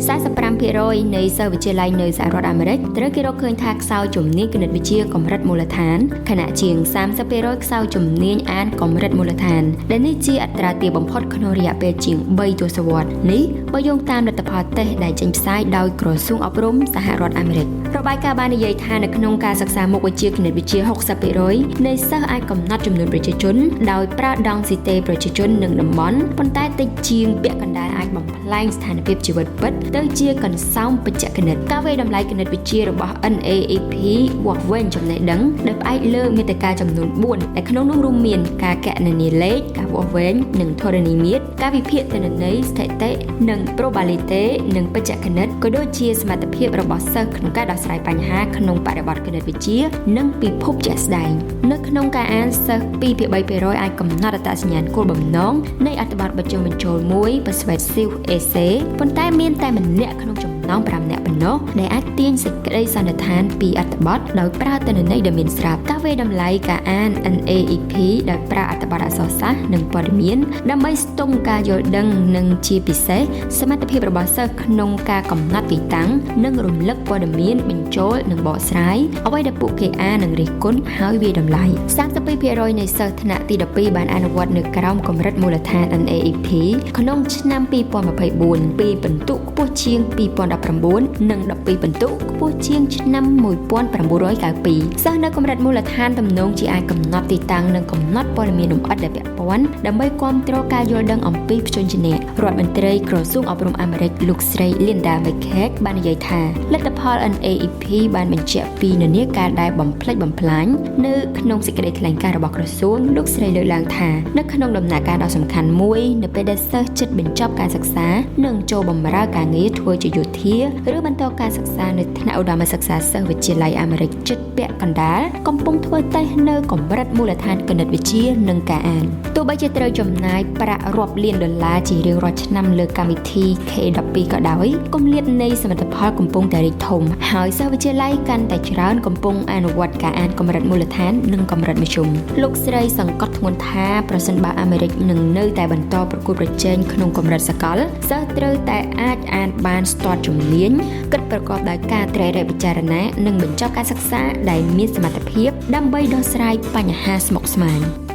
45%នៃសិស្សវិទ្យាល័យនៅសហរដ្ឋអាមេរិកត្រូវគេរកឃើញថាខ្សោយជំនាញគណិតវិទ្យាកម្រិតមូលដ្ឋានខណៈជាង30%ខ្សោយជំនាញអានកម្រិតមូលដ្ឋានដែលនេះជាអត្រាទាបបំផុតក្នុងរយៈពេលជាង3ទសវត្សរ៍នេះបើយោងតាមលទ្ធផលតេស្តដែលចេញផ្សាយដោយក្រសួងអប់រំសហរដ្ឋអាមេរិករបាយការណ៍បាននិយាយថានៅក្នុងការសិក្សាមុខវិជ្ជាគណិតវិទ្យា 60% នៃសិស្សអាចកំណត់ចំនួនប្រជាជនដោយប្រើដង់ស៊ីតេប្រជាជននិងតំបន់ប៉ុន្តែតិចជាងពាក់កណ្ដាលអាចបំផ្លែងស្ថានភាពជីវិតពិតទៅជាកន្សោមបច្ចេកគណិតការវាយតម្លៃគណិតវិទ្យារបស់ NAEP វាស់វែងចំណេះដឹងដែលផ្អែកលើមាតិកាចំនួន4ដែលក្នុងនោះរួមមានការគណនាលេខការវាស់វែងនិងធរណីមាត្រការវិភាគទិន្នន័យស្ថិតិនិង probability និងបច្ចេកគណិតក៏ដូចជាសមត្ថភាពរបស់សិស្សក្នុងការដោះស្រាយបញ្ហាក្នុងបរិបទគណិតវិទ្យានិងពិភពជាក់ស្ដែងនៅក្នុងការអានសិស្ស 2-3% អាចកំណត់អត្តសញ្ញាណគោលបំណងនៃអត្ថបទបញ្ចុះបញ្ចូលមួយ persuasive essay ប៉ុន្តែមានតែម្នាក់ក្នុងចំណោម5នាក់ប៉ុណ្ណោះដែលអាចទាញសេចក្តីសន្និដ្ឋានពីអត្ថបទដោយប្រើទិន្នន័យដែលមានស្រាប់ការវាយតម្លៃការអាន NAEP ដោយប្រើអត្ថបទអក្សរសាស្ត្រនិងព័ត៌មានដើម្បីស្ទង់ការយល់ដឹងនិងជាពិសេសសមត្ថភាពរបស់សិស្សក្នុងការកំណត់ទីតាំងនិងរំលឹកព័ត៌មានបញ្ចូលនិងបកស្រាយអ្វីដែលពួកគេអាននិងរិះគន់ហើយវាយតម្លៃ 32% នៃសិស្សថ្នាក់ទី12បានអនុវត្តនៅក្រោមកម្រិតមូលដ្ឋាន NAEP ក្នុងឆ្នាំ2024ពីពិន្ទុខ្ពស់ជាង2019និង12ពិន្ទុខ្ពស់ជាងឆ្នាំ1992សិស្សនៅកម្រិតមូលដ្ឋានទំនងជាអាចកំណត់ទីតាំងនិងកំណត់ព័ត៌មានលម្អិតដែលពាក់ព័ន្ធដើម្បីគាំទ្រការយល់ដឹងអំពីភ្ជនជំនះរដ្ឋមន្ត្រីក្រសួងអប់រំអាមេរិកលោកស្រី Linda McCaig បាននិយាយថាលទ្ធផល NAEP បានបញ្ជាក់ពីនានាការដែលបំផ្លិចបំផ្លាញនៅក្នុងសេចក្តីថ្លែងការណ៍របស់ក្រសួងលោកស្រីលើកឡើងថានៅក្នុងដំណាក់កាលដ៏សំខាន់មួយនៅពេលដែលសិស្សជិតបញ្ចប់ការសិក្សានិងចូលបម្រើការងារធ្វើជាយោធាឬបន្តការសិក្សានៅថ្នាក់ឧត្តមសិក្សាសិស្សវិទ្យាល័យអាមេរិកជិតពាក់កណ្ដាលកំពុងធ្វើតេស្តនៅកម្រិតមូលដ្ឋានគណិតវិទ្យានិងការអានទោះបីជាត្រូវចំណាយប្រាក់រាប់លានដុល្លារជារៀងរាល់ឆ្នាំលើកម្មវិធី K12 ក៏ដោយគម្លាតនៃសមិទ្ធផលកំពុងតែរីកធំហើយសិស្សវិទ្យាល័យកាន់តែច្រើនកំពុងអនុវត្តការអានកម្រិតមូលដ្ឋាននិងកម្រិតមធ្យមលោកស្រីសង្កត់ធ្ងន់ថាប្រសិនបើអាមេរិកនឹងនៅតែបន្តប្រកួតប្រជែងក្នុងកម្រិតសកលសិស្សត្រូវតែអាចអានបានស្ទាត់ជំនាញគិតប្រកបដោយការត្រិះរិះពិចារណានិងបញ្ចប់ការសិក្សាដែលមានសមត្ថភាពដើម្បីដោះស្រាយបញ្ហាស្មុគស្មាញ